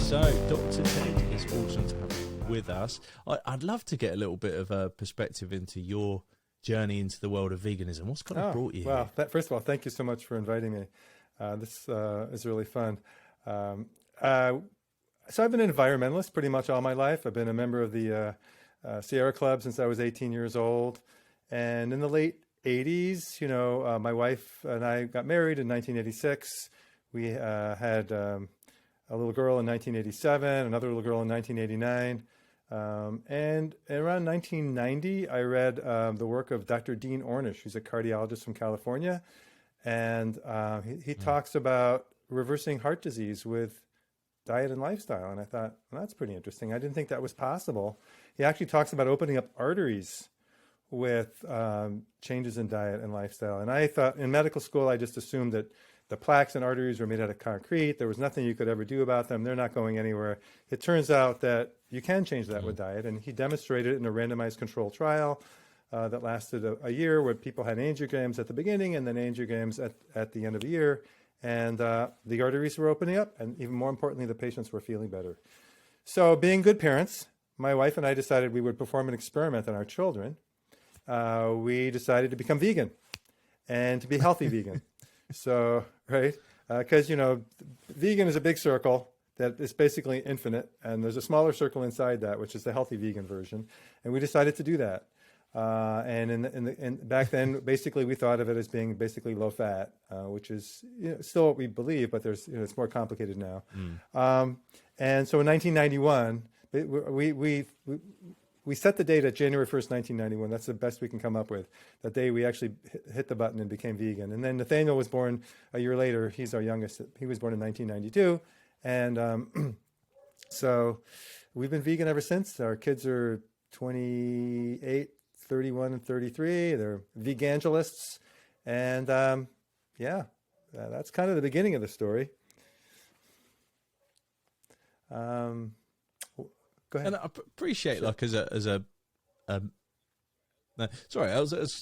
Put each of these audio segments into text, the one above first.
So, Dr. Ted is awesome to have with us. I'd love to get a little bit of a perspective into your journey into the world of veganism. What's kind of brought you here? First of all, thank you so much for inviting me. This is really fun. So I've been an environmentalist pretty much all my life. I've been a member of the Sierra Club since I was 18 years old. And in the late 80s, my wife and I got married in 1986. We had a little girl in 1987, another little girl in 1989. And around 1990, I read the work of Dr. Dean Ornish, who's a cardiologist from California. And he talks about reversing heart disease with diet and lifestyle. And I thought, well, that's pretty interesting. I didn't think that was possible. He actually talks about opening up arteries with changes in diet and lifestyle. And I thought in medical school, I just assumed that the plaques and arteries were made out of concrete. There was nothing you could ever do about them. They're not going anywhere. It turns out that you can change that with diet. And he demonstrated it in a randomized control trial that lasted a year, where people had angiograms at the beginning and then angiograms at the end of the year. And the arteries were opening up. And even more importantly, the patients were feeling better. So being good parents, my wife and I decided we would perform an experiment on our children. We decided to become vegan and to be healthy vegan. So, right, because, vegan is a big circle that is basically infinite, and there's a smaller circle inside that, which is the healthy vegan version, and we decided to do that. And back then, basically, we thought of it as being basically low fat, which is still what we believe, but there's it's more complicated now. And so in 1991, we set the date at January 1st, 1991. That's the best we can come up with. That day we actually hit the button and became vegan. And then Nathaniel was born a year later. He's our youngest. He was born in 1992. And so we've been vegan ever since. Our kids are 28, 31, and 33. They're vegangelists. And that's kind of the beginning of the story. Go ahead. And I appreciate, I was going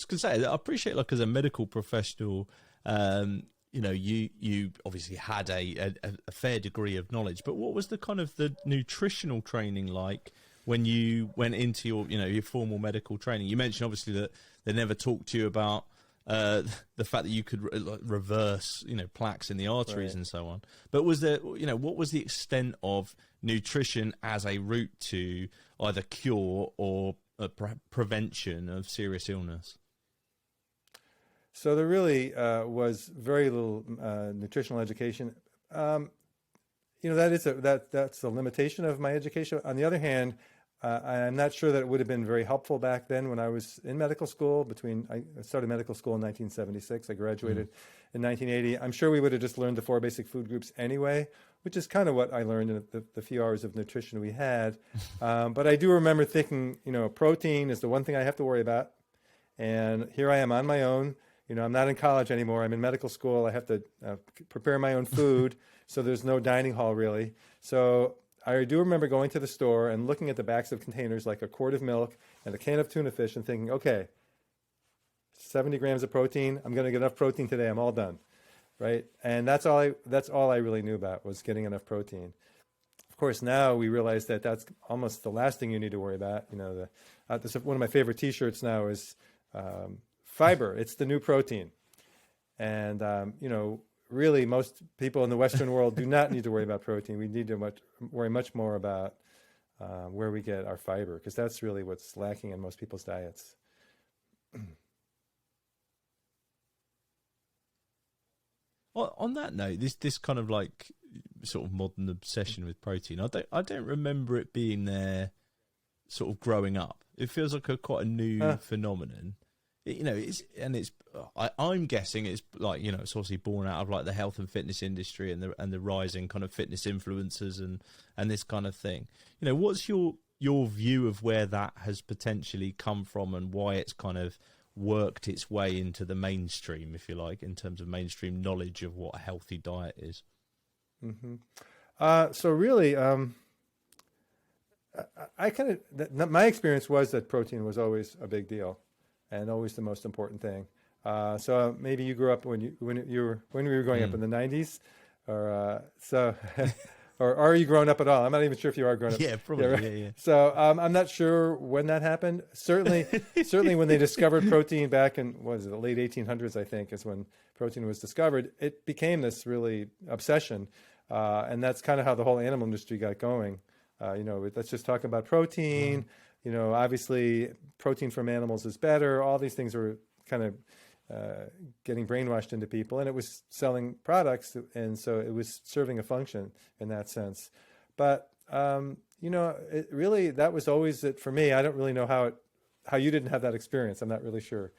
to say, I appreciate, as a medical professional, you obviously had a fair degree of knowledge, but what was the kind of the nutritional training like when you went into your formal medical training? You mentioned obviously that they never talked to you about the fact that you could reverse, plaques in the arteries and so on. But was there, what was the extent of nutrition as a route to either cure or prevention of serious illness? So there really was very little nutritional education. That's a limitation of my education. On the other hand, I'm not sure that it would have been very helpful back then when I was in medical school. I started medical school in 1976. I graduated in 1980. I'm sure we would have just learned the 4 basic food groups anyway, which is kind of what I learned in the few hours of nutrition we had. But I do remember thinking, protein is the one thing I have to worry about. And here I am on my own. I'm not in college anymore. I'm in medical school. I have to prepare my own food. So there's no dining hall really. So I do remember going to the store and looking at the backs of containers, like a quart of milk and a can of tuna fish, and thinking, okay, 70 grams of protein. I'm going to get enough protein today. I'm all done, right? And that's all I really knew about, was getting enough protein. Of course, now we realize that that's almost the last thing you need to worry about. One of my favorite T-shirts now is fiber. It's the new protein, and really, most people in the Western world do not need to worry about protein. We need to worry much more about where we get our fiber, because that's really what's lacking in most people's diets. Well, on that note, this kind of sort of modern obsession with protein, I don't remember it being there sort of growing up. It feels like quite a new phenomenon. I'm guessing it's it's obviously born out of the health and fitness industry and the rising kind of fitness influencers and this kind of thing. What's your view of where that has potentially come from and why it's kind of worked its way into the mainstream, if you like, in terms of mainstream knowledge of what a healthy diet is? Mm-hmm. So really, my experience was that protein was always a big deal and always the most important thing. So maybe you grew up when we were growing up in the 90s, or so. or are you grown up at all? I'm not even sure if you are grown up. Yeah, probably. Yeah, right? Yeah. So I'm not sure when that happened. Certainly when they discovered protein back in, what is it, the late 1800s, I think, is when protein was discovered. It became this really obsession. And that's kind of how the whole animal industry got going. Let's just talk about protein. Obviously protein from animals is better. All these things were kind of getting brainwashed into people, and it was selling products, and so it was serving a function in that sense. But it really, that was always it for me. I don't really know how you didn't have that experience. I'm not really sure.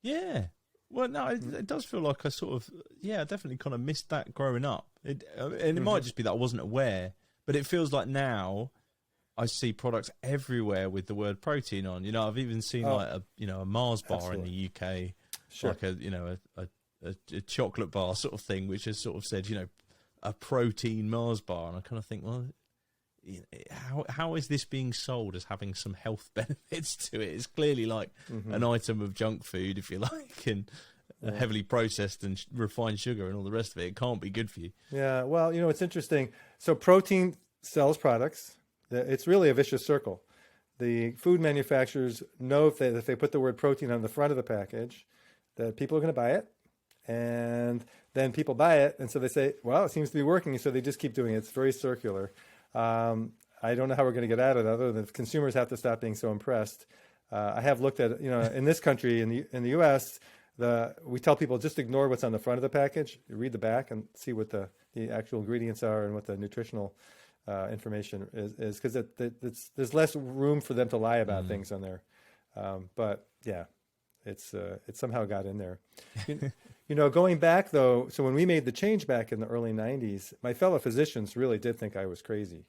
Yeah. Well, no, it does feel like I sort of, I definitely kind of missed that growing up. And it might just be that I wasn't aware, but it feels like now I see products everywhere with the word protein on. I've even seen like a Mars bar in the UK, Sure. like a chocolate bar sort of thing, which has sort of said, a protein Mars bar. And I kind of think, well, how is this being sold as having some health benefits to it? It's clearly like an item of junk food, if you like, and heavily processed and refined sugar and all the rest of it. It can't be good for you. Yeah, well, it's interesting. So protein sells products. It's really a vicious circle. The food manufacturers know if they put the word protein on the front of the package, that people are going to buy it. And then people buy it. And so they say, well, it seems to be working. So they just keep doing it. It's very circular. I don't know how we're going to get out of that, other than consumers have to stop being so impressed. I have looked at, in this country, in the U.S., we tell people just ignore what's on the front of the package, read the back, and see what the actual ingredients are and what the nutritional information is, because there's less room for them to lie about things on there. But yeah, it somehow got in there. Going back though, so when we made the change back in the early 90s, my fellow physicians really did think I was crazy.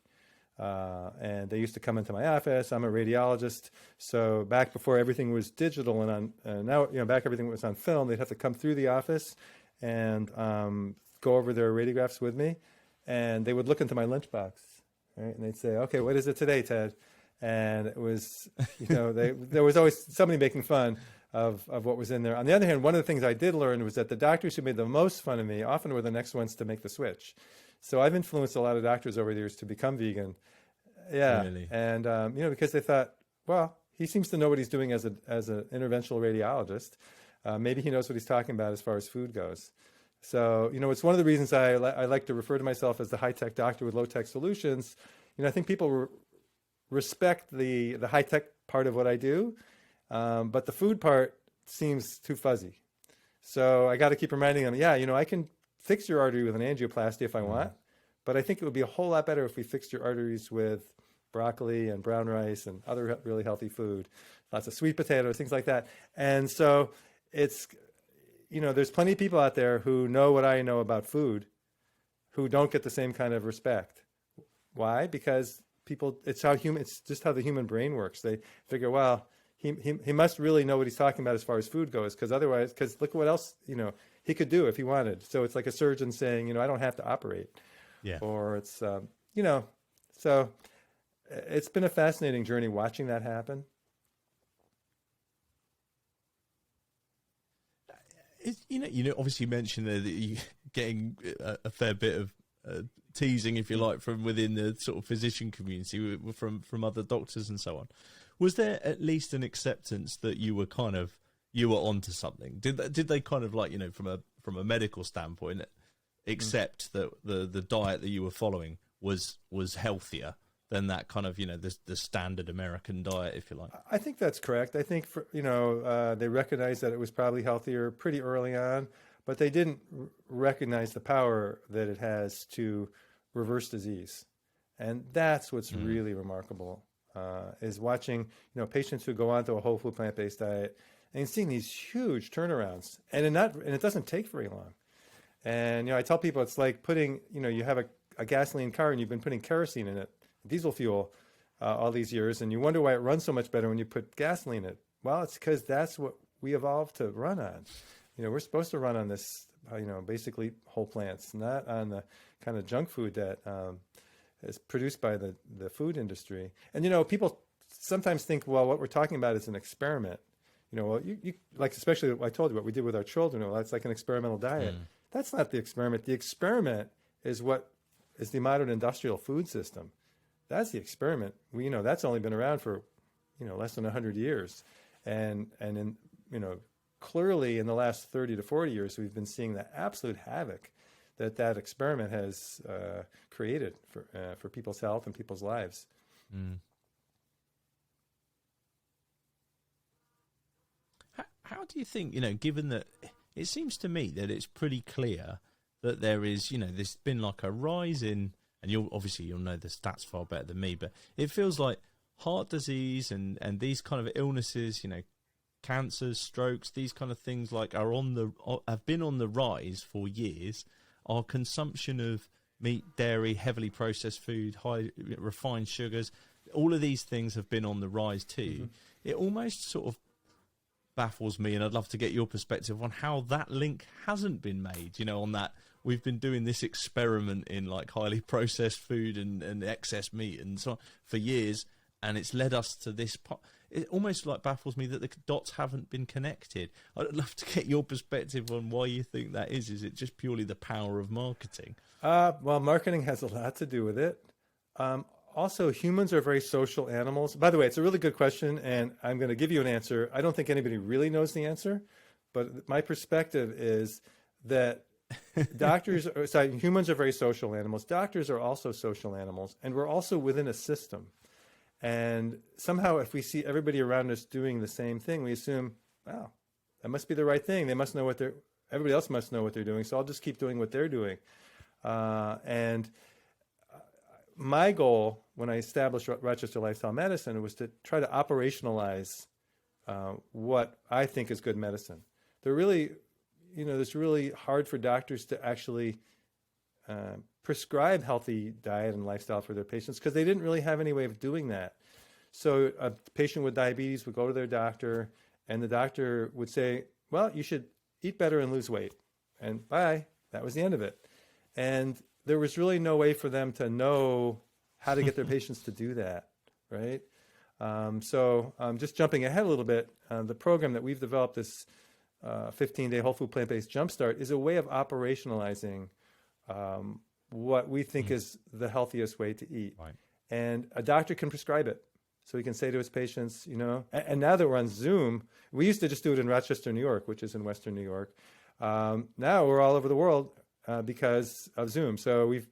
And they used to come into my office. I'm a radiologist. So back before everything was digital and now, back everything was on film, they'd have to come through the office and go over their radiographs with me. And they would look into my lunchbox, right? And they'd say, okay, what is it today, Ted? And it was, there was always somebody making fun of what was in there. On the other hand, one of the things I did learn was that the doctors who made the most fun of me often were the next ones to make the switch. So I've influenced a lot of doctors over the years to become vegan. Yeah. Really? And, because they thought, well, he seems to know what he's doing as an interventional radiologist. Maybe he knows what he's talking about as far as food goes. So, it's one of the reasons I like to refer to myself as the high-tech doctor with low-tech solutions. I think people respect the high-tech part of what I do, but the food part seems too fuzzy. So I got to keep reminding them, I can fix your artery with an angioplasty if I want, but I think it would be a whole lot better if we fixed your arteries with broccoli and brown rice and other really healthy food, lots of sweet potatoes, things like that. And so it's, there's plenty of people out there who know what I know about food who don't get the same kind of respect. Why? Because it's just how the human brain works. They figure, well, he must really know what he's talking about as far as food goes, because look what else, he could do if he wanted. So it's like a surgeon saying, I don't have to operate. Yeah. Or it's, so it's been a fascinating journey watching that happen. Obviously you mentioned there that you're getting a fair bit of teasing, if you like, from within the sort of physician community, from other doctors and so on. Was there at least an acceptance that you were onto something? Did they kind of, like, from a medical standpoint, accept that the diet that you were following was healthier than that kind of, the standard American diet, if you like? I think that's correct. I think they recognized that it was probably healthier pretty early on, but they didn't recognize the power that it has to reverse disease. And that's what's really remarkable, is watching, patients who go onto a whole food plant-based diet and seeing these huge turnarounds. And it doesn't take very long. And, I tell people it's like putting, you have a gasoline car and you've been putting kerosene in it, diesel fuel, all these years, and you wonder why it runs so much better when you put gasoline in it. Well, it's because that's what we evolved to run on. We're supposed to run on this, basically whole plants, not on the kind of junk food that is produced by the food industry. And, people sometimes think, well, what we're talking about is an experiment. Well, you like, especially what I told you, what we did with our children, well, that's like an experimental diet. That's not the experiment. The experiment is what is the modern industrial food system. That's the experiment. That's only been around for, less than 100 years. And in, clearly in the last 30 to 40 years, we've been seeing the absolute havoc that experiment has created for people's health and people's lives. Mm. How do you think, given that it seems to me that it's pretty clear that there is, there's been like a rise in, and you'll know the stats far better than me, but it feels like heart disease and these kind of illnesses, cancers, strokes, these kind of things have been on the rise for years. Our consumption of meat, dairy, heavily processed food, high refined sugars, all of these things have been on the rise too. Mm-hmm. It almost sort of baffles me, and I'd love to get your perspective on how that link hasn't been made, on that we've been doing this experiment in like highly processed food and excess meat and so on for years, and it's led us to this part. It almost like baffles me that the dots haven't been connected. I'd love to get your perspective on why you think that is. Is it just purely the power of marketing? Well, marketing has a lot to do with it. Also, humans are very social animals. By the way, it's a really good question, and I'm going to give you an answer. I don't think anybody really knows the answer, but my perspective is that humans are very social animals. Doctors are also social animals, and we're also within a system. And somehow, if we see everybody around us doing the same thing, we assume, wow, that must be the right thing. Everybody else must know what they're doing, so I'll just keep doing what they're doing. And my goal when I established Rochester Lifestyle Medicine was to try to operationalize what I think is good medicine. It's really hard for doctors to actually prescribe healthy diet and lifestyle for their patients because they didn't really have any way of doing that. So a patient with diabetes would go to their doctor, and the doctor would say, well, you should eat better and lose weight. And bye. That was the end of it. And there was really no way for them to know how to get their patients to do that, right? So just jumping ahead a little bit, the program that we've developed, this 15-day whole food plant-based Jumpstart, is a way of operationalizing what we think is the healthiest way to eat. Right. And a doctor can prescribe it. So he can say to his patients, and now that we're on Zoom, we used to just do it in Rochester, New York, which is in Western New York. Now we're all over the world because of Zoom. So we've,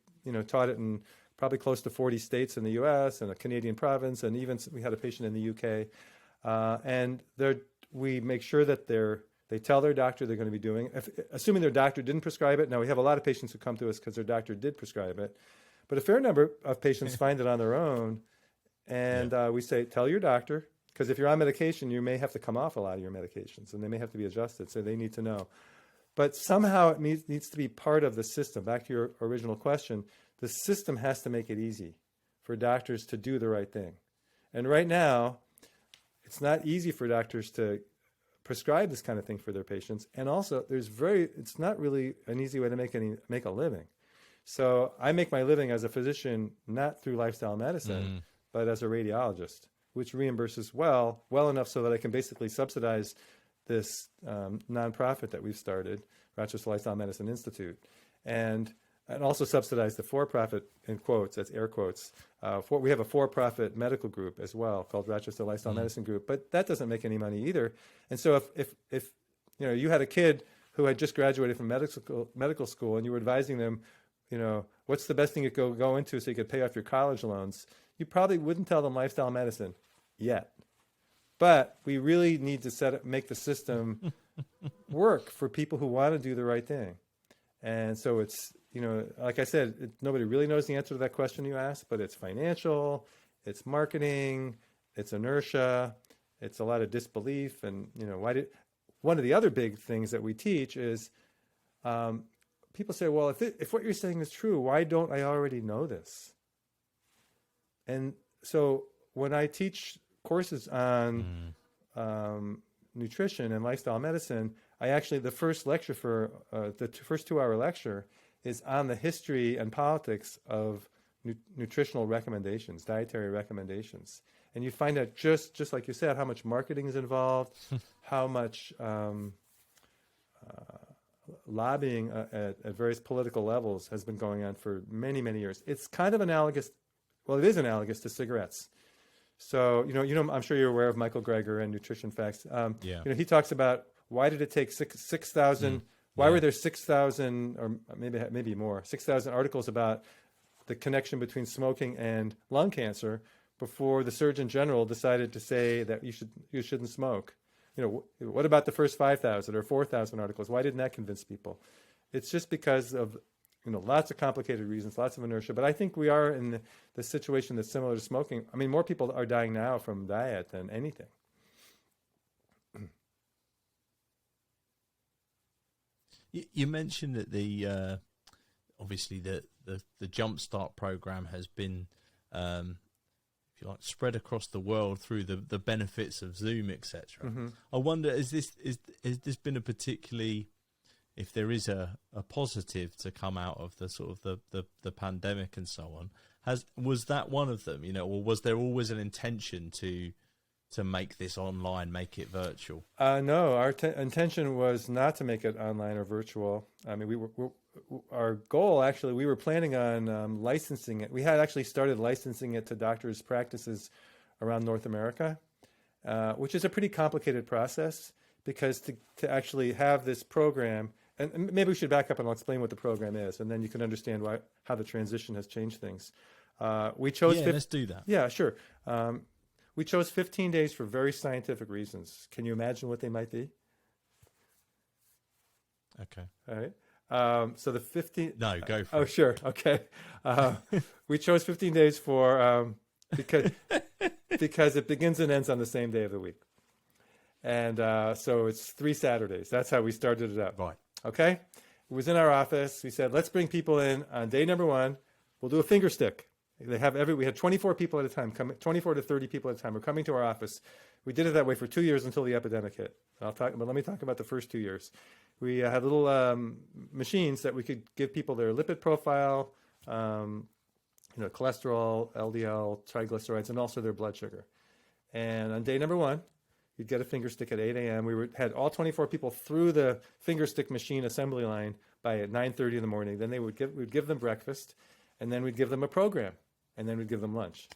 taught it in probably close to 40 states in the U.S. and a Canadian province, and even we had a patient in the U.K. And we make sure that they tell their doctor they're going to be doing it, assuming their doctor didn't prescribe it. Now, we have a lot of patients who come to us because their doctor did prescribe it, but a fair number of patients find it on their own. And we say, tell your doctor, because if you're on medication, you may have to come off a lot of your medications, and they may have to be adjusted, so they need to know. But somehow it needs to be part of the system. Back to your original question, the system has to make it easy for doctors to do the right thing. And right now, it's not easy for doctors to prescribe this kind of thing for their patients. And also, it's not really an easy way to make a living. So I make my living as a physician, not through lifestyle medicine, but as a radiologist, which reimburses well enough so that I can basically subsidize this nonprofit that we've started, Rochester Lifestyle Medicine Institute, and also subsidize the for-profit, in quotes, that's air quotes. We have a for-profit medical group as well called Rochester Lifestyle Medicine Group, but that doesn't make any money either. And so if you had a kid who had just graduated from medical school and you were advising them, what's the best thing you could go into so you could pay off your college loans, you probably wouldn't tell them lifestyle medicine yet. But we really need to make the system work for people who want to do the right thing. And so it's, like I said, nobody really knows the answer to that question you asked, but it's financial, it's marketing, it's inertia, it's a lot of disbelief. And, one of the other big things that we teach is people say, well, if what you're saying is true, why don't I already know this? And so when I teach courses on nutrition and lifestyle medicine, the first lecture the first 2-hour lecture is on the history and politics of nutritional recommendations, dietary recommendations. And you find out just like you said, how much marketing is involved, how much lobbying at various political levels has been going on for many, many years. It's kind of analogous. Well, it is analogous to cigarettes. So, I'm sure you're aware of Michael Greger and Nutrition Facts. He talks about why did it take 6,000, why were there 6,000 or maybe more, 6,000 articles about the connection between smoking and lung cancer before the Surgeon General decided to say that you shouldn't smoke. What about the first 5,000 or 4,000 articles? Why didn't that convince people? It's just because of lots of complicated reasons, lots of inertia. But I think we are in the situation that's similar to smoking. I mean, more people are dying now from diet than anything. You mentioned that obviously the Jumpstart program has been, if you like, spread across the world through the benefits of Zoom, etc. Mm-hmm. I wonder, has this been a particularly, if there is a positive to come out of the sort of the pandemic and so on, was that one of them, or was there always an intention to make this online, make it virtual? No, our intention was not to make it online or virtual. I mean, our goal, actually, we were planning on licensing it. We had actually started licensing it to doctors' practices around North America, which is a pretty complicated process because to actually have this program, and maybe we should back up and I'll explain what the program is, and then you can understand how the transition has changed things. We chose. Let's do that. Yeah, sure. We chose 15 days for very scientific reasons. Can you imagine what they might be? Okay. All right. So the 15. No, go for it. Oh, sure. Okay. We chose 15 days because it begins and ends on the same day of the week. And so it's 3 Saturdays. That's how we started it up. Right. Okay. It was in our office. We said, let's bring people in on day number 1. We'll do a finger stick. We had 24 people at a time, 24 to 30 people at a time were coming to our office. We did it that way for 2 years until the epidemic hit. But let me talk about the first 2 years. We had little machines that we could give people their lipid profile, cholesterol, LDL, triglycerides, and also their blood sugar. And on day number 1, you'd get a finger stick at 8 a.m. We had all 24 people through the finger stick machine assembly line by 9:30 in the morning. Then we'd give them breakfast, and then we'd give them a program. And then we'd give them lunch.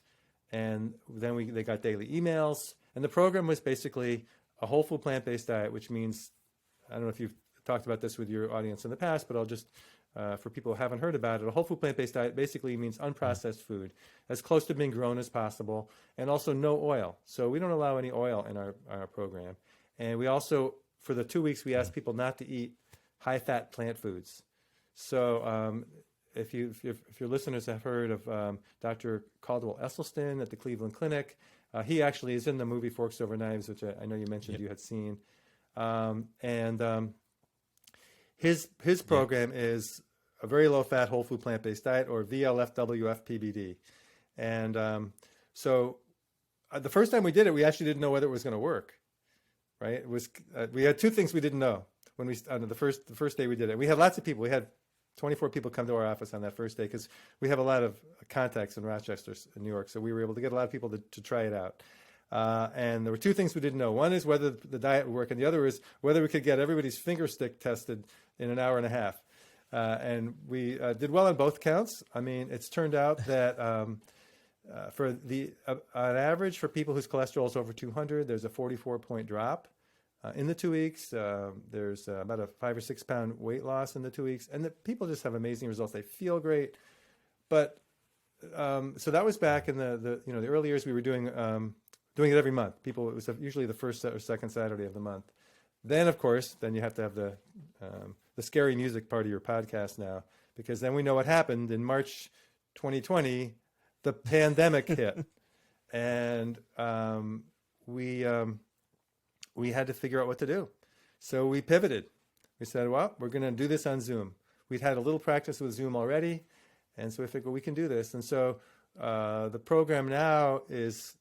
And then they got daily emails. And the program was basically a whole food plant-based diet, which means, I don't know if you've talked about this with your audience in the past, but I'll just, for people who haven't heard about it, a whole food plant-based diet basically means unprocessed food, as close to being grown as possible, and also no oil. So we don't allow any oil in our program. And we also, for the 2 weeks, we asked people not to eat high-fat plant foods. So if your listeners have heard of Dr. Caldwell Esselstyn at the Cleveland Clinic, he actually is in the movie Forks Over Knives, which I know you mentioned you had seen. His program is a very low-fat, whole food plant-based diet, or VLFWF-PBD. And so the first time we did it, we actually didn't know whether it was going to work. Right? It was we had 2 things we didn't know when on the first day we did it. We had lots of people. We had 24 people come to our office on that first day because we have a lot of contacts in Rochester, in New York. So we were able to get a lot of people to try it out. And there were 2 things we didn't know. One is whether the diet would work, and the other is whether we could get everybody's finger stick tested in an hour and a half. And we did well on both counts. I mean, it's turned out that on average, for people whose cholesterol is over 200, there's a 44-point drop. In the 2 weeks, there's about a 5 or 6 pound weight loss in the 2 weeks, and the people just have amazing results. They feel great, but so that was back in the early years. We were doing it every month. It was usually the first or second Saturday of the month. Then, of course, you have to have the scary music part of your podcast now, because then we know what happened in March 2020. The pandemic hit, and we had to figure out what to do. So we pivoted. We said, well, we're going to do this on Zoom. We'd had a little practice with Zoom already, and so we figured we can do this. And so the program now it's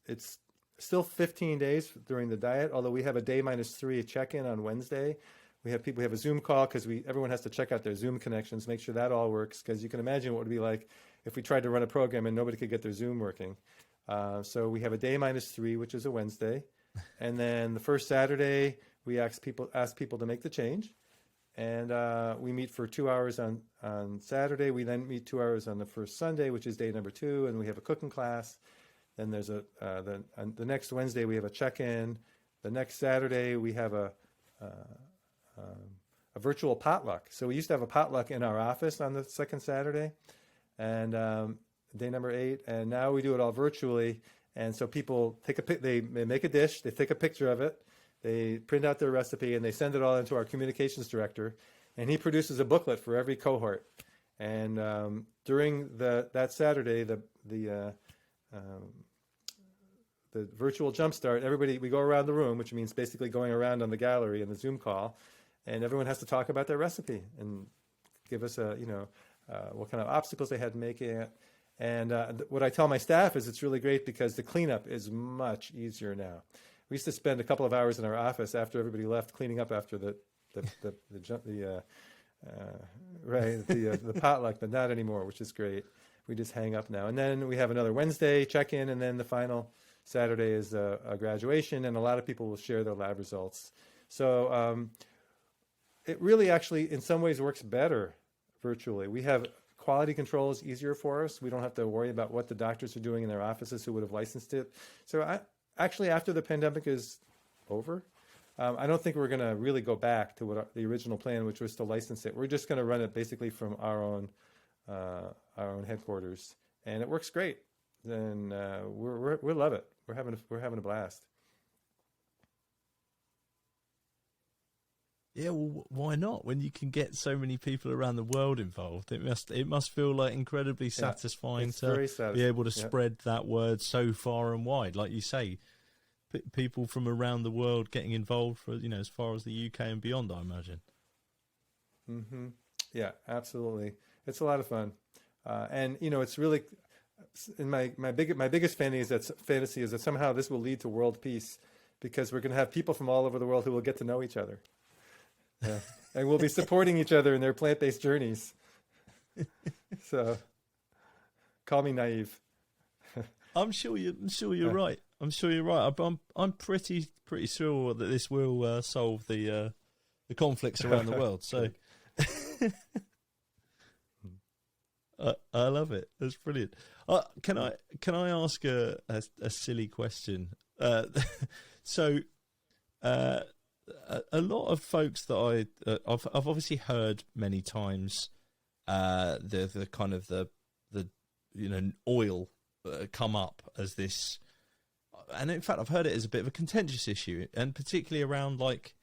still 15 days during the diet, although we have a day -3 check-in on Wednesday. We have a Zoom call because everyone has to check out their Zoom connections, make sure that all works, because you can imagine what it would be like if we tried to run a program and nobody could get their Zoom working. So we have a day -3, which is a Wednesday. And then the first Saturday, we ask people to make the change. And we meet for 2 hours on Saturday. We then meet 2 hours on the first Sunday, which is day number 2, and we have a cooking class. Then there's the next Wednesday we have a check-in. The next Saturday we have a virtual potluck. So we used to have a potluck in our office on the second Saturday, and day number 8, and now we do it all virtually. And so people they make a dish, they take a picture of it, they print out their recipe, and they send it all into our communications director, and he produces a booklet for every cohort. And during that Saturday, the virtual Jumpstart, we go around the room, which means basically going around on the gallery in the Zoom call, and everyone has to talk about their recipe and give us what kind of obstacles they had in making it. And what I tell my staff is it's really great because the cleanup is much easier now. We used to spend a couple of hours in our office after everybody left cleaning up after the potluck, but not anymore, which is great. We just hang up now. And then we have another Wednesday check-in, and then the final Saturday is a graduation, and a lot of people will share their lab results. So it really actually in some ways works better virtually. We have quality control is easier for us. We don't have to worry about what the doctors are doing in their offices who would have licensed it. So actually after the pandemic is over, I don't think we're going to really go back to what the original plan, which was to license it. We're just going to run it basically from our own headquarters, and it works great. And we love it. We're having a blast. Yeah, well, why not? When you can get so many people around the world involved, it must feel like incredibly satisfying to be able to spread that word so far and wide. Like you say, people from around the world getting involved for as far as the UK and beyond, I imagine. Mm-hmm. Yeah, absolutely. It's a lot of fun, and it's really. In my biggest fantasy is that somehow this will lead to world peace, because we're going to have people from all over the world who will get to know each other. Yeah. And we'll be supporting each other in their plant-based journeys. So, call me naive. I'm sure you're right. I'm sure you're right. I'm pretty sure that this will solve the conflicts around the world. So, I love it. That's brilliant. Can I ask a silly question? So. A lot of folks that I've obviously heard many times the kind of the oil come up as this, and in fact I've heard it as a bit of a contentious issue, and particularly around like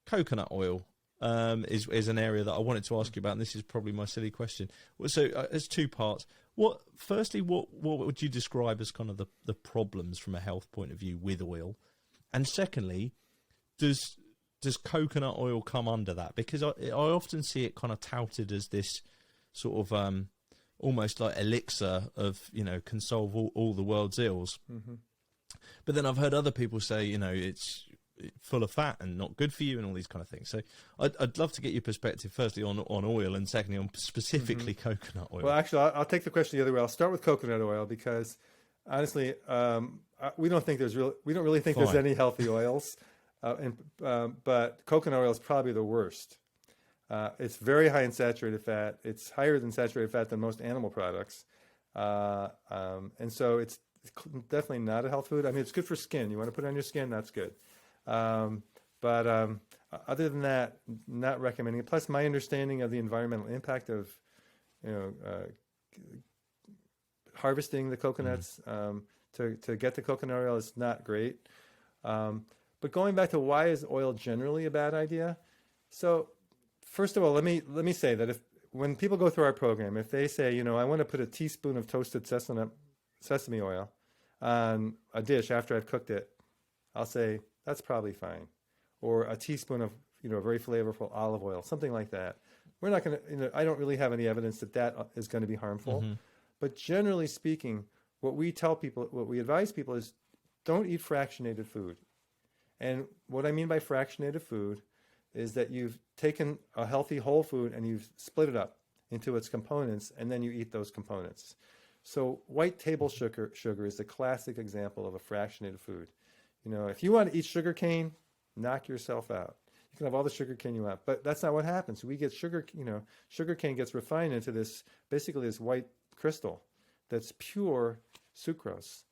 coconut oil is an area that I wanted to ask you about, and this is probably my silly question. So there's 2 parts. What would you describe as kind of the problems from a health point of view with oil, and secondly, does coconut oil come under that? Because I often see it kind of touted as this sort of almost like elixir of, can solve all the world's ills. Mm-hmm. But then I've heard other people say, it's full of fat and not good for you and all these kind of things. So I'd love to get your perspective, firstly on oil, and secondly on specifically coconut oil. Well, actually, I'll take the question the other way. I'll start with coconut oil because honestly, we don't really think there's any healthy oils. But coconut oil is probably the worst. It's very high in saturated fat. It's higher than saturated fat than most animal products. And so it's definitely not a health food. I mean, it's good for skin. You want to put it on your skin, that's good. But other than that, not recommending it. Plus, my understanding of the environmental impact of, harvesting the coconuts to get the coconut oil is not great. But going back to why is oil generally a bad idea? So first of all, let me say that when people go through our program, if they say, I want to put a teaspoon of toasted sesame oil on a dish after I've cooked it, I'll say, that's probably fine. Or a teaspoon of, very flavorful olive oil, something like that. We're not going to, I don't really have any evidence that is going to be harmful. Mm-hmm. But generally speaking, what we advise people is don't eat fractionated food. And what I mean by fractionated food is that you've taken a healthy whole food and you've split it up into its components, and then you eat those components. So white table sugar is the classic example of a fractionated food. If you want to eat sugar cane, knock yourself out. You can have all the sugar cane you want, but that's not what happens. We get sugar cane gets refined into basically this white crystal that's pure sucrose.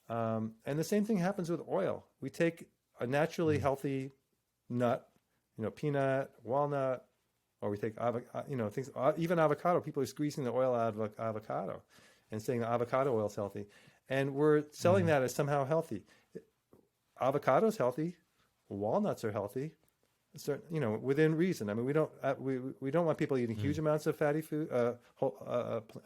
And the same thing happens with oil. We take a naturally healthy nut, peanut, walnut, or we take things, even avocado. People are squeezing the oil out of avocado and saying the avocado oil is healthy, and we're selling that as somehow healthy. Avocado is healthy, walnuts are healthy, within reason. I mean, we don't want people eating huge amounts of fatty food,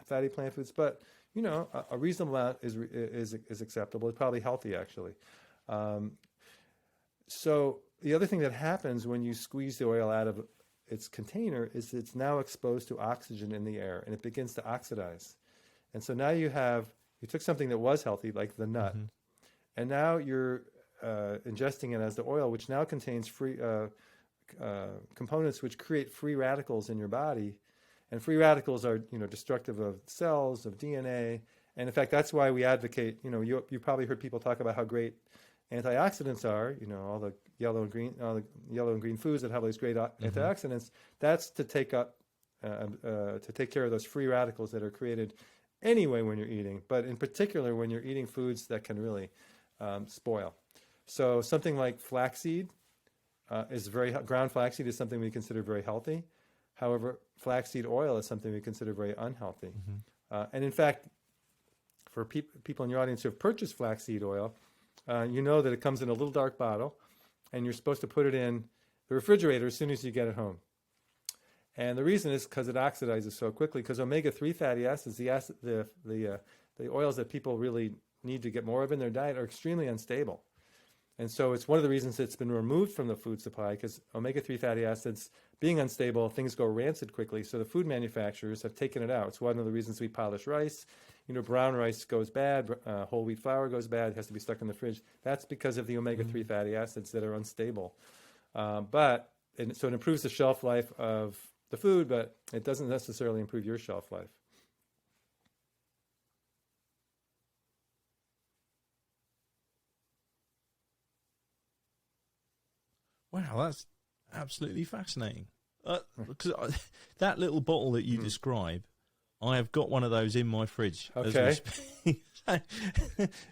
fatty plant foods, but a reasonable amount is acceptable. It's probably healthy, actually. So the other thing that happens when you squeeze the oil out of its container is it's now exposed to oxygen in the air, and it begins to oxidize. And so now you took something that was healthy, like the nut, and now you're ingesting it as the oil, which now contains free components which create free radicals in your body. And free radicals are, destructive of cells, of DNA. And in fact, that's why we advocate, you probably heard people talk about how great antioxidants are, all the yellow and green foods that have these great antioxidants. That's to take care of those free radicals that are created anyway when you're eating, but in particular when you're eating foods that can really spoil. So something like flaxseed ground flaxseed is something we consider very healthy. However, flaxseed oil is something we consider very unhealthy. And in fact, for people in your audience who have purchased flaxseed oil, you know that it comes in a little dark bottle, and you're supposed to put it in the refrigerator as soon as you get it home. And the reason is because it oxidizes so quickly, because omega-3 fatty acids, the oils that people really need to get more of in their diet, are extremely unstable. And so it's one of the reasons it's been removed from the food supply, because omega-3 fatty acids being unstable, things go rancid quickly. So the food manufacturers have taken it out. It's one of the reasons we polish rice. Brown rice goes bad, whole wheat flour goes bad, it has to be stuck in the fridge. That's because of the omega-3 fatty acids that are unstable. So it improves the shelf life of the food, but it doesn't necessarily improve your shelf life. Wow, that's absolutely fascinating. Because that little bottle that you describe, I have got one of those in my fridge as we speak,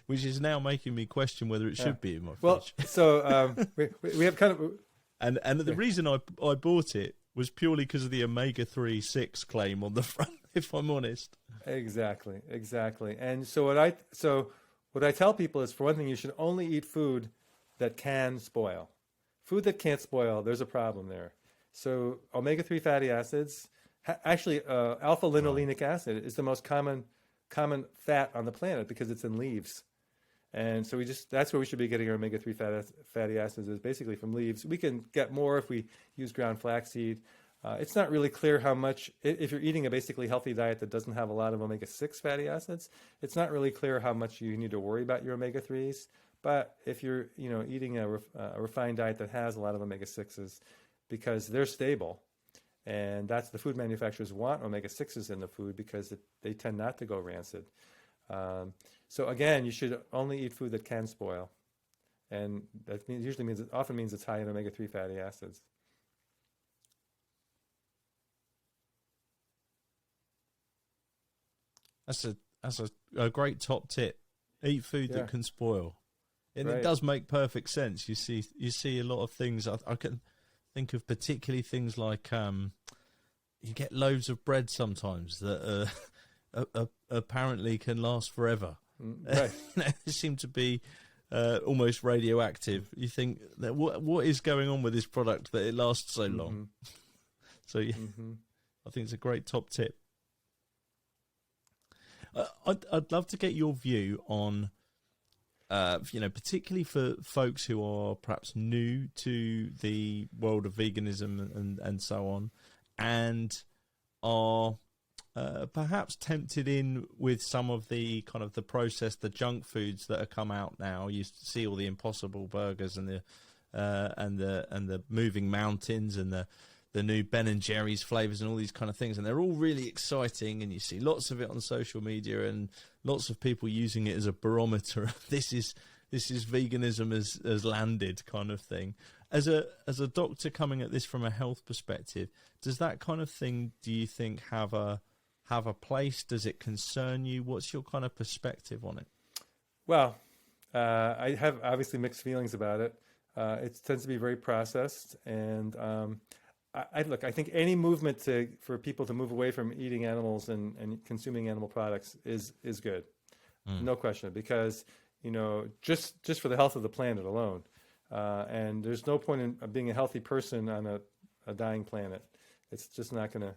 which is now making me question whether it should be in my fridge. Well, so we have kind of... And the reason I bought it was purely because of the omega-3/6 claim on the front, if I'm honest. Exactly. And so what I tell people is, for one thing, you should only eat food that can spoil. Food that can't spoil, there's a problem there. So omega-3 fatty acids, actually alpha-linolenic acid is the most common fat on the planet because it's in leaves. And so that's where we should be getting our omega-3 fatty acids, is basically from leaves. We can get more if we use ground flaxseed. It's not really clear how much, if you're eating a basically healthy diet that doesn't have a lot of omega-6 fatty acids, it's not really clear how much you need to worry about your omega-3s. But if you're eating a refined diet that has a lot of omega-6s, because they're stable, and that's the food manufacturers want omega-6s in the food because they tend not to go rancid. So again, you should only eat food that can spoil, and that often means it's high in omega-3 fatty acids. That's a great top tip. Eat food that can spoil. And Right. It does make perfect sense. You see a lot of things. I can think of particularly things like you get loaves of bread sometimes that apparently can last forever. Right. They seem to be almost radioactive. You think that what is going on with this product that it lasts so long? So I think it's a great top tip. I'd love to get your view on, particularly for folks who are perhaps new to the world of veganism and so on, and are perhaps tempted in with some of the kind of the processed, the junk foods that have come out now. You see all the Impossible burgers and the moving mountains and the new Ben and Jerry's flavors and all these kind of things, and they're all really exciting, and you see lots of it on social media and lots of people using it as a barometer. This is veganism has landed kind of thing. as a doctor coming at this from a health perspective, does that kind of thing, do you think, have a place? Does it concern you? What's your kind of perspective on it? Well, I have obviously mixed feelings about it. It tends to be very processed, and I think any movement for people to move away from eating animals and consuming animal products is good, no question, because just for the health of the planet alone, and there's no point in being a healthy person on a dying planet. It's just not going to.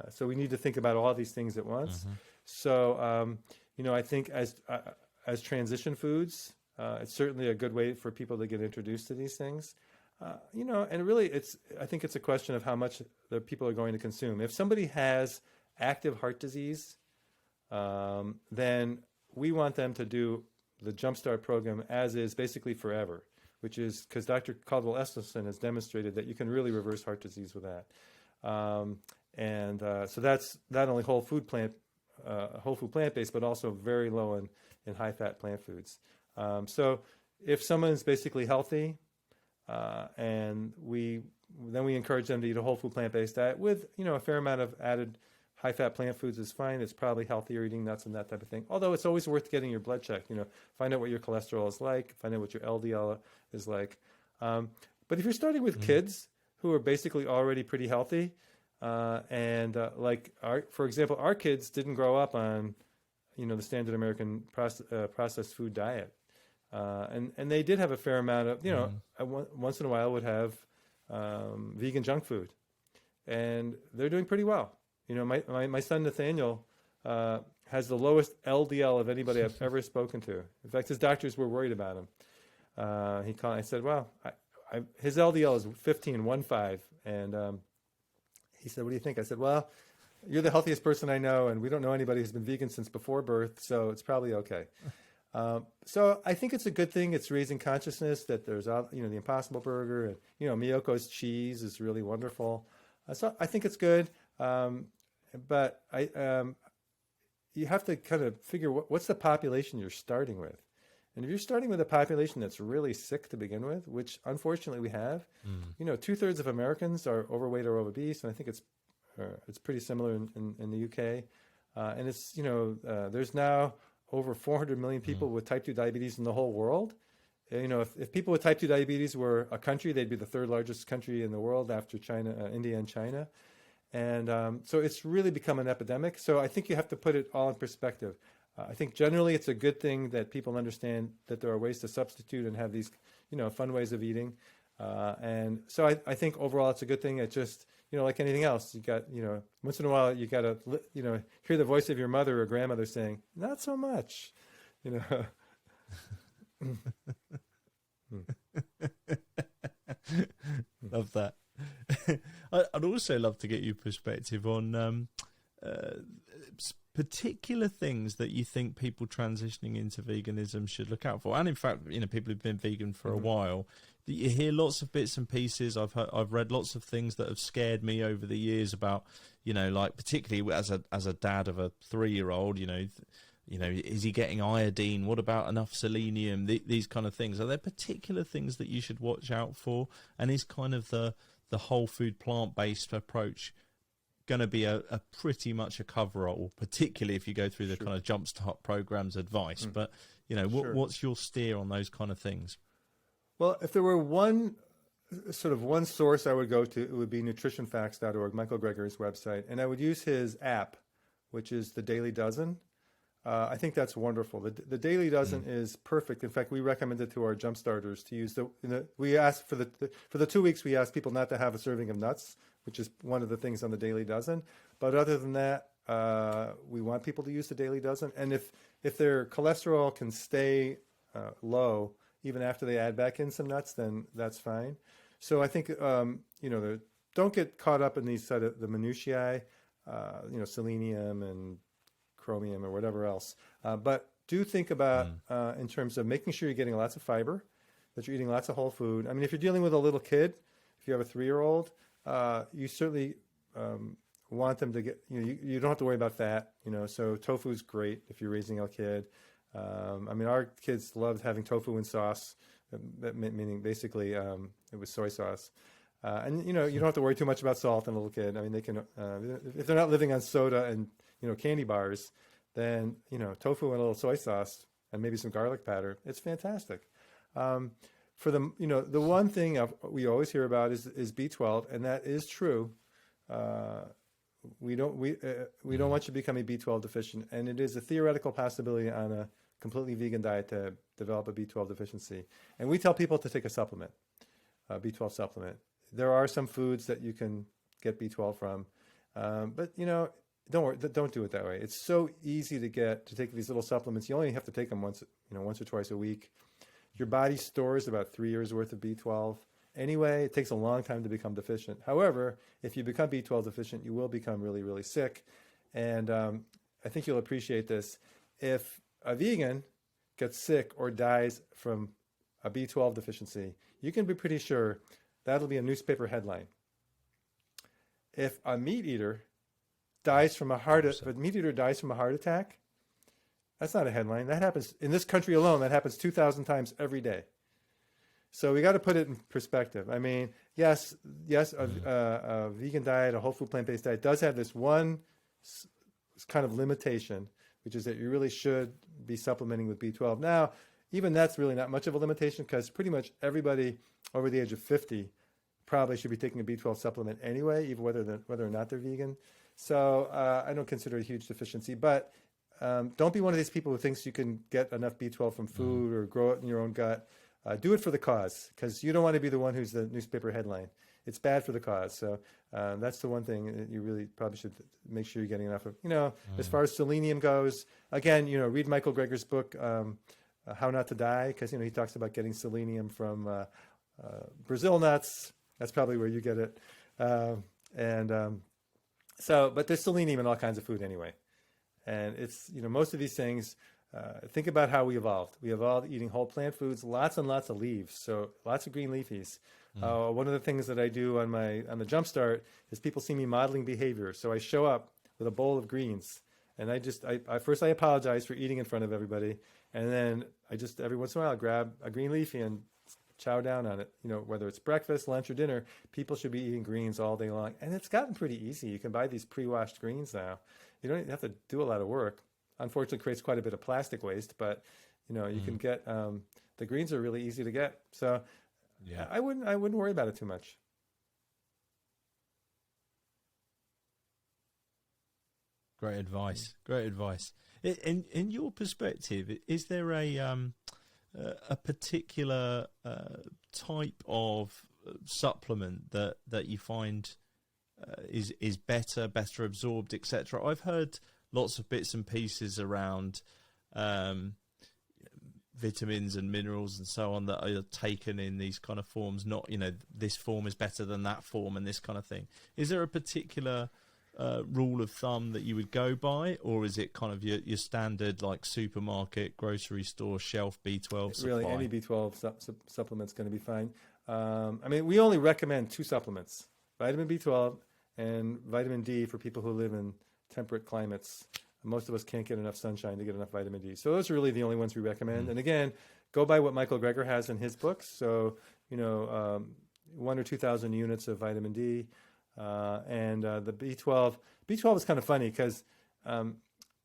So we need to think about all these things at once. Mm-hmm. So I think as transition foods, it's certainly a good way for people to get introduced to these things. And really, I think it's a question of how much the people are going to consume. If somebody has active heart disease, then we want them to do the Jumpstart program as is, basically forever, which is because Dr. Caldwell Esselstyn has demonstrated that you can really reverse heart disease with that. So that's not only whole food plant-based, but also very low in high-fat plant foods. So if someone's basically healthy, and we encourage them to eat a whole food plant-based diet with a fair amount of added high-fat plant foods is fine. It's probably healthier eating nuts and that type of thing. Although it's always worth getting your blood checked. Find out what your cholesterol is like. Find out what your LDL is like. But if you're starting with kids who are basically already pretty healthy, for example, our kids didn't grow up on the standard American processed food diet. And they did have a fair amount of, once in a while would have vegan junk food. And they're doing pretty well. My son Nathaniel has the lowest LDL of anybody I've ever spoken to. In fact, his doctors were worried about him. I said, well, his LDL is 15, and he said, what do you think? I said, well, you're the healthiest person I know, and we don't know anybody who's been vegan since before birth, so it's probably okay. So I think it's a good thing. It's raising consciousness that there's, the Impossible Burger, and, Miyoko's cheese is really wonderful. So I think it's good. But you have to kind of figure what's the population you're starting with. And if you're starting with a population that's really sick to begin with, which unfortunately we have, 2/3 of Americans are overweight or obese, and I think it's pretty similar in the UK. And it's, there's now over 400 million people with type 2 diabetes in the whole world. If people with type 2 diabetes were a country, they'd be the third largest country in the world after China, India and China. And so it's really become an epidemic. So I think you have to put it all in perspective. I think generally it's a good thing that people understand that there are ways to substitute and have these, fun ways of eating. And so I think overall it's a good thing. It just, like anything else, you got, once in a while you got to, hear the voice of your mother or grandmother saying, not so much, Love that. I'd also love to get your perspective on particular things that you think people transitioning into veganism should look out for. And in fact, people who've been vegan for a while, you hear lots of bits and pieces. I've read lots of things that have scared me over the years about, like particularly as a dad of a 3-year-old, is he getting iodine? What about enough selenium? These kind of things. Are there particular things that you should watch out for? And is kind of the whole food plant-based approach going to be a pretty much a coverall, particularly if you go through the kind of Jumpstart program's advice? But, what's your steer on those kind of things? Well, if there were one source I would go to, it would be nutritionfacts.org, Michael Greger's website. And I would use his app, which is the Daily Dozen. I think that's wonderful. The Daily Dozen is perfect. In fact, we recommend it to our Jumpstarters to use we asked for the 2 weeks, we asked people not to have a serving of nuts, which is one of the things on the Daily Dozen. But other than that, we want people to use the Daily Dozen. And if their cholesterol can stay low even after they add back in some nuts, then that's fine. So I think don't get caught up in these sort of the minutiae, selenium and chromium or whatever else. But do think about in terms of making sure you're getting lots of fiber, that you're eating lots of whole food. I mean, if you're dealing with a little kid, if you have a 3-year-old, you certainly want them to get, you don't have to worry about fat, so tofu is great if you're raising a kid. Our kids loved having tofu and sauce. meaning basically it was soy sauce. And, you don't have to worry too much about salt in a little kid. I mean, they can, if they're not living on soda and, candy bars, then, tofu and a little soy sauce and maybe some garlic powder, it's fantastic. For the, the one thing we always hear about is B12, and that is true. We don't want you to become a B12 deficient, and it is a theoretical possibility on a completely vegan diet to develop a B12 deficiency. And we tell people to take a supplement, a B12 supplement. There are some foods that you can get B12 from, but don't worry, don't do it that way. It's so easy to take these little supplements. You only have to take them once or twice a week. Your body stores about 3 years worth of B12. Anyway, it takes a long time to become deficient. However, if you become B12 deficient, you will become really, really sick. And I think you'll appreciate this. If a vegan gets sick or dies from a B12 deficiency, you can be pretty sure that'll be a newspaper headline. If a meat eater dies from a heart attack, that's not a headline. That happens in this country alone. That happens 2,000 times every day. So we got to put it in perspective. I mean, yes, a vegan diet, a whole food plant-based diet does have this one kind of limitation, which is that you really should be supplementing with B12. Now, even that's really not much of a limitation because pretty much everybody over the age of 50 probably should be taking a B12 supplement anyway, even whether or not they're vegan. So I don't consider it a huge deficiency, but don't be one of these people who thinks you can get enough B12 from food or grow it in your own gut. Do it for the cause, because you don't want to be the one who's the newspaper headline. It's bad for the cause. So that's the one thing that you really probably should make sure you're getting enough of. As far as selenium goes, again, read Michael Greger's book, How Not to Die, because he talks about getting selenium from Brazil nuts. That's probably where you get it. But there's selenium in all kinds of food anyway. And it's, most of these things, think about how we evolved. We evolved eating whole plant foods, lots and lots of leaves, so lots of green leafies. One of the things that I do on the Jumpstart is people see me modeling behavior. So I show up with a bowl of greens, and I first apologize for eating in front of everybody, and then I just every once in a while grab a green leafy and chow down on it. Whether it's breakfast, lunch, or dinner, people should be eating greens all day long, and it's gotten pretty easy. You can buy these pre-washed greens now. You don't have to do a lot of work. Unfortunately, creates quite a bit of plastic waste, but you can get the greens are really easy to get. So yeah, I wouldn't worry about it too much. Great advice. Great advice. In your perspective, is there a particular type of supplement that you find is better absorbed, etc.? I've heard lots of bits and pieces around vitamins and minerals and so on that are taken in these kind of forms, not, this form is better than that form and this kind of thing. Is there a particular rule of thumb that you would go by, or is it kind of your standard like supermarket, grocery store, shelf B12 supply? Really, any B12 supplement's going to be fine. We only recommend two supplements, vitamin B12 and vitamin D for people who live in temperate climates. Most of us can't get enough sunshine to get enough vitamin D. So those are really the only ones we recommend. And again, go by what Michael Greger has in his books. So, 1,000 or 2,000 units of vitamin D. And the B12 is kind of funny because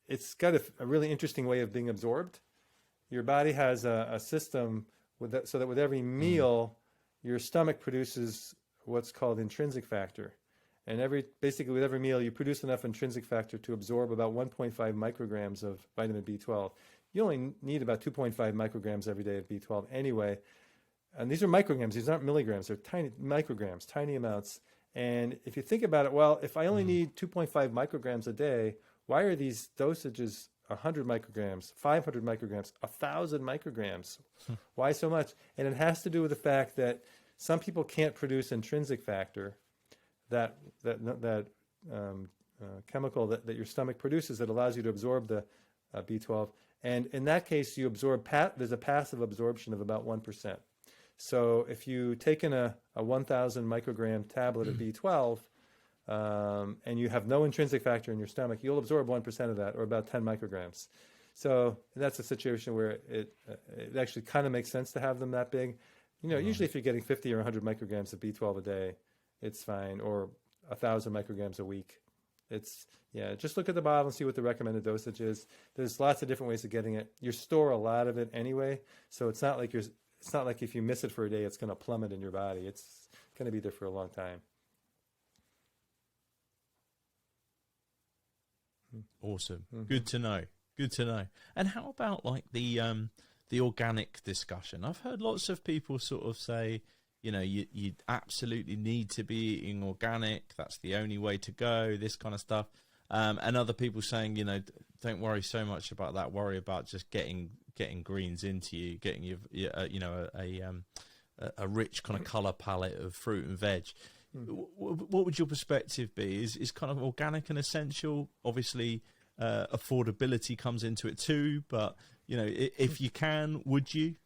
it's got a really interesting way of being absorbed. Your body has a system so that with every meal, your stomach produces what's called intrinsic factor. And basically with every meal, you produce enough intrinsic factor to absorb about 1.5 micrograms of vitamin B12. You only need about 2.5 micrograms every day of B12 anyway. And these are micrograms. These aren't milligrams. They're tiny micrograms, tiny amounts. And if you think about it, well, if I only need 2.5 micrograms a day, why are these dosages 100 micrograms, 500 micrograms, 1,000 micrograms? Why so much? And it has to do with the fact that some people can't produce intrinsic factor, that chemical that your stomach produces that allows you to absorb the B12. And in that case, you absorb, there's a passive absorption of about 1%. So if you take in a 1,000 microgram tablet of B12 and you have no intrinsic factor in your stomach, you'll absorb 1% of that, or about 10 micrograms. So that's a situation where it actually kind of makes sense to have them that big. Usually if you're getting 50 or 100 micrograms of B12 a day, it's fine, or 1,000 micrograms a week. Just look at the bottle and see what the recommended dosage is. There's lots of different ways of getting it. You store a lot of it anyway, so it's not like if you miss it for a day, it's going to plummet in your body. It's going to be there for a long time. Awesome. Good to know. Good to know. And how about like the organic discussion? I've heard lots of people sort of say, you absolutely need to be eating organic. That's the only way to go, this kind of stuff. And other people saying, don't worry so much about that. Worry about just getting greens into you, getting a rich kind of color palette of fruit and veg. What would your perspective be? Is kind of organic an essential? Obviously, affordability comes into it too. But if you can, would you?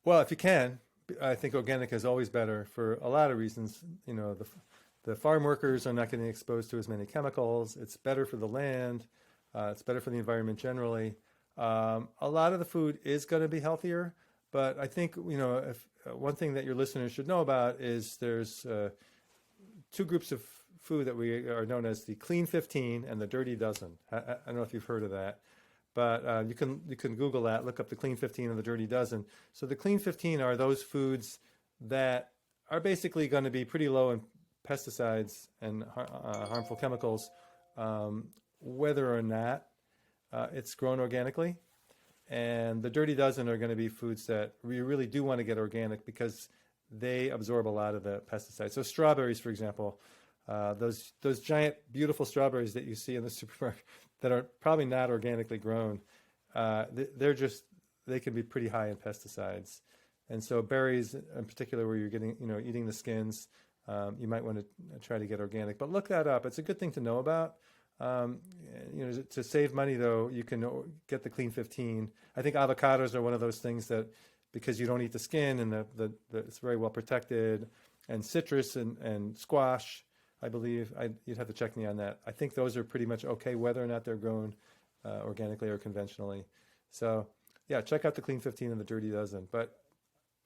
Well, if you can, I think organic is always better for a lot of reasons. The farm workers are not getting exposed to as many chemicals. It's better for the land. It's better for the environment generally. A lot of the food is going to be healthier, but I think if one thing that your listeners should know about is there's two groups of food that we are known as the Clean 15 and the Dirty Dozen. I don't know if you've heard of that. But you can Google that, look up the Clean 15 and the Dirty Dozen. So the Clean 15 are those foods that are basically going to be pretty low in pesticides and harmful chemicals, whether or not it's grown organically. And the Dirty Dozen are going to be foods that we really do want to get organic because they absorb a lot of the pesticides. So strawberries, for example, those giant, beautiful strawberries that you see in the supermarket that are probably not organically grown, they can be pretty high in pesticides. And so berries in particular, where you're getting, eating the skins, you might want to try to get organic. But look that up. It's a good thing to know about. To save money, though, you can get the Clean 15. I think avocados are one of those things that, because you don't eat the skin and it's very well protected, and citrus and squash, I believe, you'd have to check me on that. I think those are pretty much okay, whether or not they're grown organically or conventionally. So, yeah, check out the Clean 15 and the Dirty Dozen. But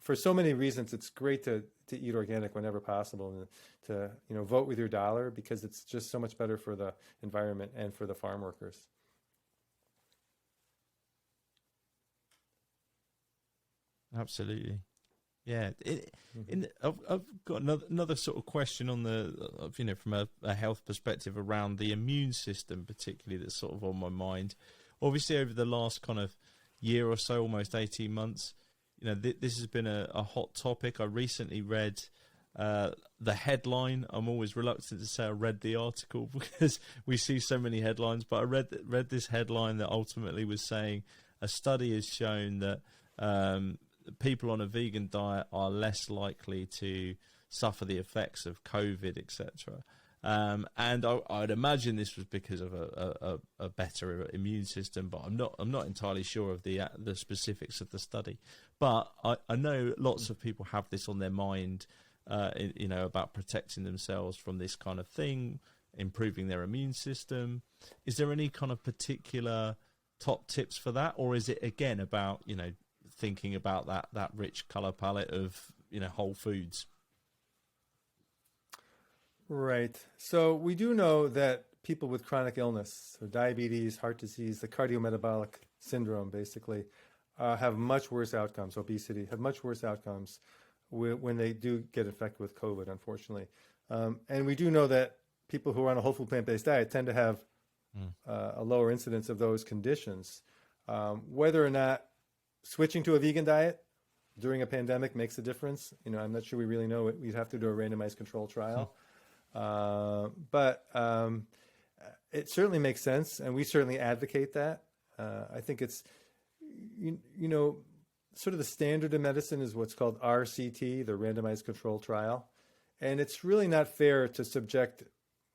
for so many reasons, it's great to eat organic whenever possible, and to vote with your dollar, because it's just so much better for the environment and for the farm workers. Absolutely. Yeah, I've got another sort of question on from a health perspective around the immune system, particularly, that's sort of on my mind. Obviously, over the last kind of year or so, almost 18 months, this has been a hot topic. I recently read the headline. I'm always reluctant to say I read the article because we see so many headlines, but I read this headline that ultimately was saying a study has shown that people on a vegan diet are less likely to suffer the effects of COVID, etc. And I'd imagine this was because of a better immune system, but I'm not entirely sure of the specifics of the study. But I know lots of people have this on their mind, about protecting themselves from this kind of thing, improving their immune system. Is there any kind of particular top tips for that, or is it again about thinking about that rich color palette of whole foods? Right. So we do know that people with chronic illness, so diabetes, heart disease, the cardiometabolic syndrome, basically, have much worse outcomes. Obesity have much worse outcomes when they do get infected with COVID, unfortunately. And we do know that people who are on a whole food plant-based diet tend to have a lower incidence of those conditions. Whether or not switching to a vegan diet during a pandemic makes a difference, I'm not sure we really know. We'd have to do a randomized control trial. But it certainly makes sense, and we certainly advocate that. I think it's, sort of the standard in medicine is what's called RCT, the randomized control trial. And it's really not fair to subject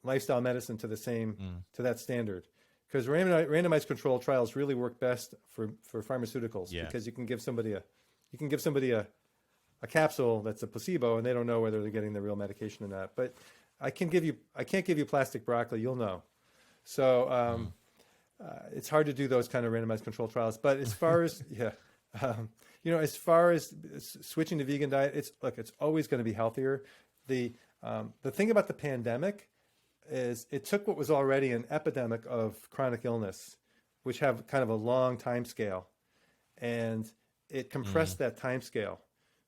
lifestyle medicine to to that standard, because randomized control trials really work best for pharmaceuticals, because you can give somebody a capsule that's a placebo and they don't know whether they're getting the real medication or not. But I can't give you plastic broccoli, you'll know. So it's hard to do those kind of randomized control trials. But as far as as far as switching to vegan diet, it's always going to be healthier. The thing about the pandemic is it took what was already an epidemic of chronic illness, which have kind of a long time scale, and it compressed that time scale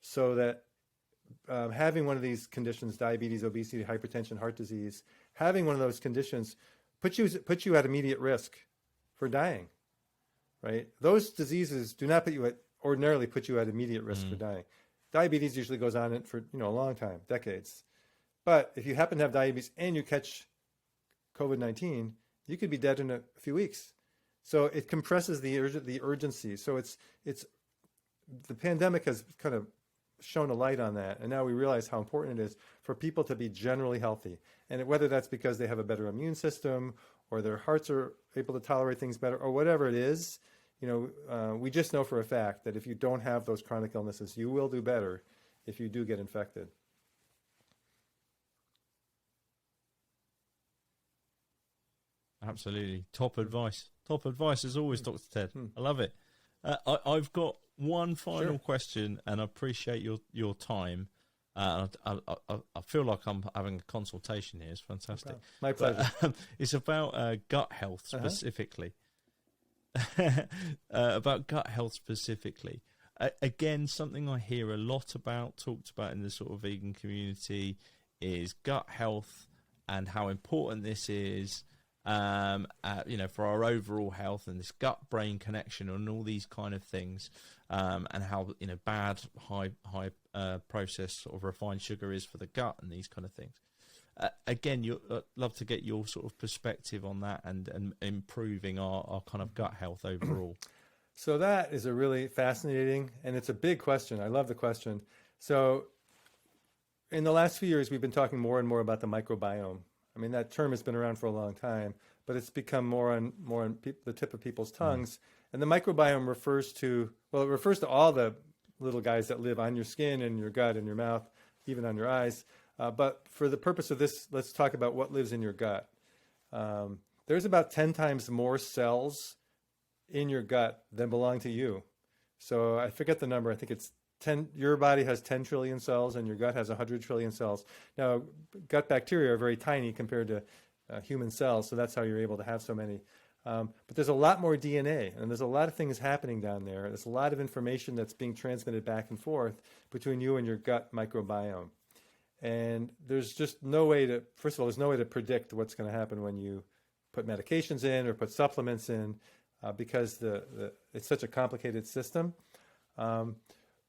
so that having one of these conditions, diabetes, obesity, hypertension, heart disease, having one of those conditions puts you at immediate risk for dying, right? Those diseases do not ordinarily put you at immediate risk for dying. Diabetes usually goes on for a long time, decades. But if you happen to have diabetes and you catch COVID-19, you could be dead in a few weeks. So it compresses the urgency. So it's the pandemic has kind of shone a light on that, and now we realize how important it is for people to be generally healthy, and whether that's because they have a better immune system or their hearts are able to tolerate things better or whatever it is. We just know for a fact that if you don't have those chronic illnesses, you will do better if you do get infected. Absolutely. Top advice as always, Dr. Ted. I love it. I've got one final question, and I appreciate your time. I feel like I'm having a consultation here. It's fantastic. My pleasure. It's about gut health specifically. About gut health specifically. Again, something I hear a lot about, talked about in the sort of vegan community, is gut health and how important this is. For our overall health, and this gut-brain connection and all these kind of things, and how bad high processed sort of refined sugar is for the gut and these kind of things. Again, I'd love to get your sort of perspective on that and improving our kind of gut health overall. So that is a really fascinating, and it's a big question. I love the question. So in the last few years, we've been talking more and more about the microbiome. I mean, that term has been around for a long time, but it's become more on the tip of people's tongues. And the microbiome refers to all the little guys that live on your skin and your gut and your mouth, even on your eyes. But for the purpose of this, let's talk about what lives in your gut. There's about 10 times more cells in your gut than belong to you. So I forget the number. I think it's 10. Your body has 10 trillion cells, and your gut has 100 trillion cells. Now, gut bacteria are very tiny compared to human cells, so that's how you're able to have so many. But there's a lot more DNA, and there's a lot of things happening down there. There's a lot of information that's being transmitted back and forth between you and your gut microbiome. And there's just no way to, first of all, there's no way to predict what's going to happen when you put medications in or put supplements in, because it's such a complicated system.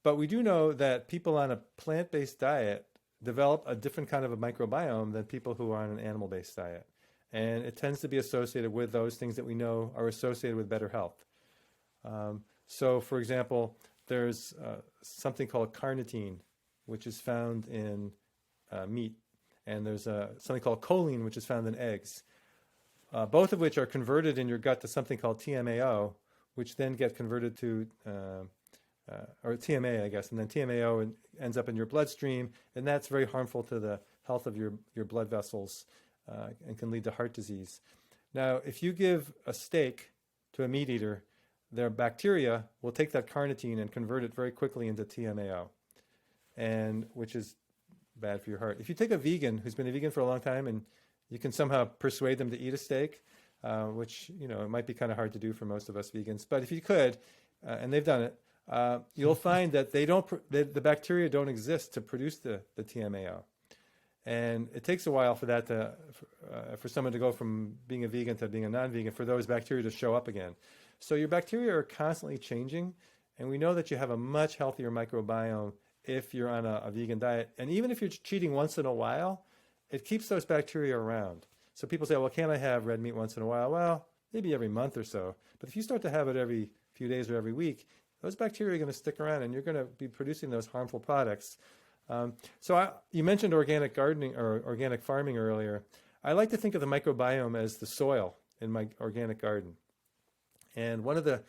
But we do know that people on a plant-based diet develop a different kind of a microbiome than people who are on an animal-based diet. And it tends to be associated with those things that we know are associated with better health. So, for example, there's something called carnitine, which is found in meat. And there's something called choline, which is found in eggs. Both of which are converted in your gut to something called TMAO, which then get converted to... or TMA, I guess, and then TMAO ends up in your bloodstream, and that's very harmful to the health of your blood vessels and can lead to heart disease. Now, if you give a steak to a meat eater, their bacteria will take that carnitine and convert it very quickly into TMAO, and which is bad for your heart. If you take a vegan who's been a vegan for a long time and you can somehow persuade them to eat a steak, which it might be kind of hard to do for most of us vegans, but if you could, and they've done it, you'll find that the bacteria don't exist to produce the TMAO, and it takes a while for that for someone to go from being a vegan to being a non-vegan, for those bacteria to show up again. So your bacteria are constantly changing, and we know that you have a much healthier microbiome if you're on a vegan diet, and even if you're cheating once in a while, it keeps those bacteria around. So people say, well, can't I have red meat once in a while? Well, maybe every month or so, but if you start to have it every few days or every week, those bacteria are going to stick around, and you're going to be producing those harmful products. You mentioned organic gardening or organic farming earlier. I like to think of the microbiome as the soil in my organic garden. And one of the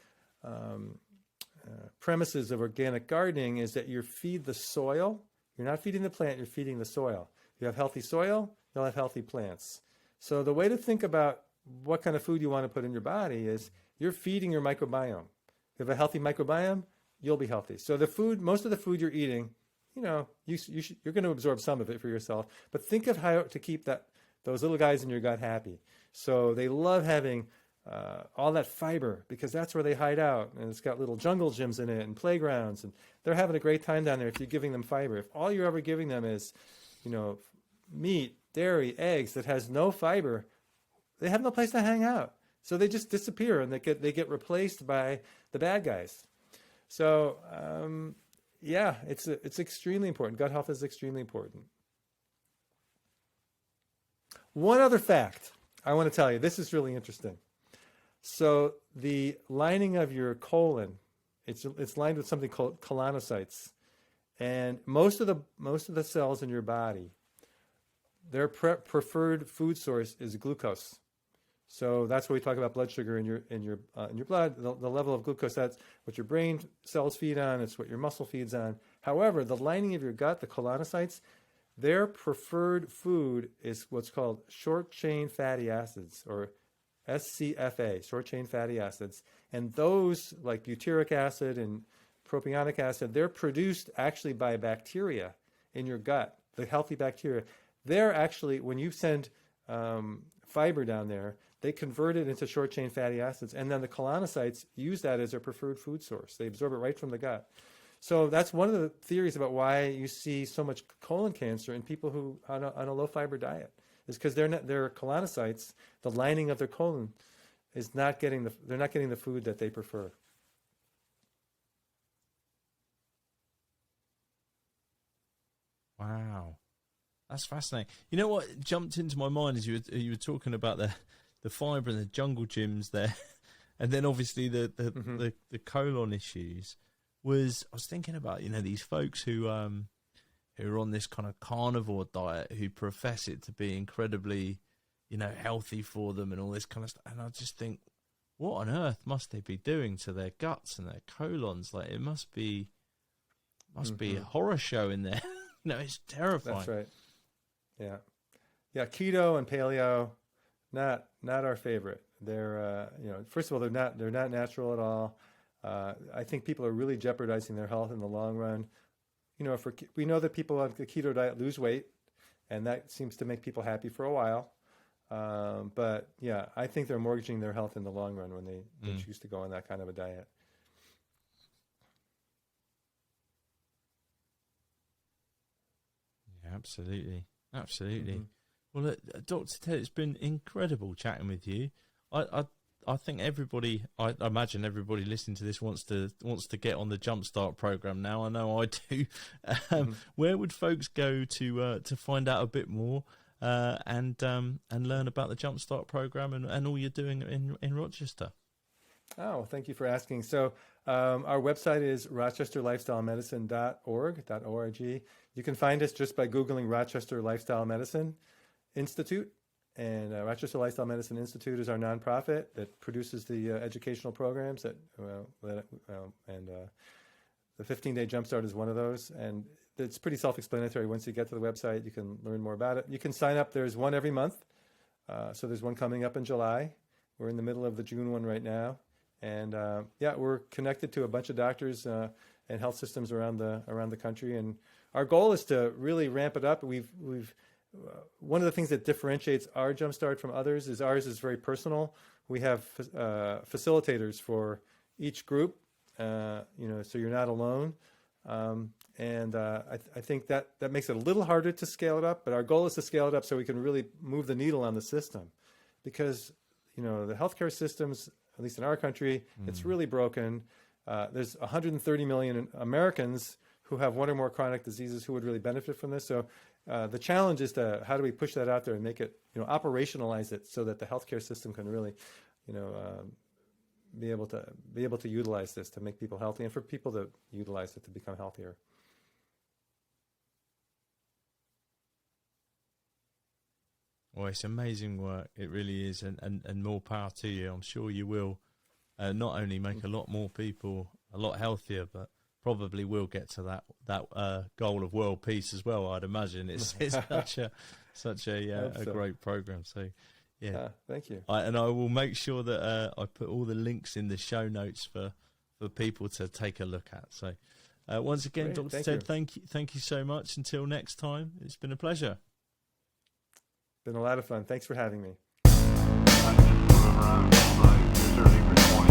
premises of organic gardening is that you feed the soil. You're not feeding the plant, you're feeding the soil. If you have healthy soil, you'll have healthy plants. So the way to think about what kind of food you want to put in your body is you're feeding your microbiome. If you have a healthy microbiome, you'll be healthy. So the food, most of the food you're eating, you're going to absorb some of it for yourself. But think of how to keep those little guys in your gut happy. So they love having all that fiber because that's where they hide out, and it's got little jungle gyms in it and playgrounds, and they're having a great time down there if you're giving them fiber. If all you're ever giving them is, meat, dairy, eggs that has no fiber, they have no place to hang out. So they just disappear and they get replaced by the bad guys. So it's extremely important. Gut health is extremely important. One other fact I want to tell you. This is really interesting. So the lining of your colon, it's lined with something called colonocytes, and most of the cells in your body, their preferred food source is glucose. So that's where we talk about blood sugar in your blood, the level of glucose. That's what your brain cells feed on. It's what your muscle feeds on. However, the lining of your gut, the colonocytes, their preferred food is what's called short-chain fatty acids, or SCFA, short-chain fatty acids. And those, like butyric acid and propionic acid, they're produced actually by bacteria in your gut, the healthy bacteria. They're actually, when you send fiber down there, they convert it into short-chain fatty acids, and then the colonocytes use that as their preferred food source. They absorb it right from the gut. So that's one of the theories about why you see so much colon cancer in people who on a low-fiber diet, is because their colonocytes, the lining of their colon, is not getting they're not getting the food that they prefer. Wow, that's fascinating. You know what jumped into my mind as you were talking about the fibre and the jungle gyms there, and then obviously the colon issues. I was thinking about these folks who are on this kind of carnivore diet, who profess it to be incredibly healthy for them and all this kind of stuff, and I just think, what on earth must they be doing to their guts and their colons? Like, it must be a horror show in there. It's terrifying. That's right. Yeah. Keto and paleo, not our favorite. They're first of all, they're not natural at all. I think people are really jeopardizing their health in the long run. We know that people on the keto diet lose weight, and that seems to make people happy for a while. But yeah, I think they're mortgaging their health in the long run when they choose to go on that kind of a diet. Yeah, absolutely. Mm-hmm. Well, Dr. Ted, it's been incredible chatting with you. I think everybody, I imagine everybody listening to this wants to get on the Jumpstart program now. I know I do. Where would folks go to find out a bit more and learn about the Jumpstart program and all you're doing in Rochester? Oh, thank you for asking. So our website is rochesterlifestylemedicine.org. You can find us just by Googling Rochester Lifestyle Medicine Institute. And Rochester Lifestyle Medicine Institute is our nonprofit that produces the educational programs and the 15-day Jumpstart is one of those. And it's pretty self-explanatory. Once you get to the website, you can learn more about it. You can sign up. There's one every month. So there's one coming up in July. We're in the middle of the June one right now. And we're connected to a bunch of doctors and health systems around the country. And our goal is to really ramp it up. We've one of the things that differentiates our Jumpstart from others is ours is very personal. We have facilitators for each group, so you're not alone. I think that makes it a little harder to scale it up, but our goal is to scale it up so we can really move the needle on the system, because the healthcare systems, at least in our country, it's really broken. There's 130 million Americans who have one or more chronic diseases who would really benefit from this. So the challenge is how do we push that out there and make it, operationalize it so that the healthcare system can really, be able to utilize this to make people healthy, and for people to utilize it to become healthier. Well, it's amazing work. It really is, and more power to you. I'm sure you will not only make a lot more people a lot healthier, but probably will get to that goal of world peace as well. I'd imagine it's such a great program. So, Yeah. Thank you. And I will make sure that I put all the links in the show notes for people to take a look at. So once again, Great, Dr. Ted, thank you so much. Until next time, it's been a pleasure. Been a lot of fun. Thanks for having me. I'm just sort of around, like, 30 for 20.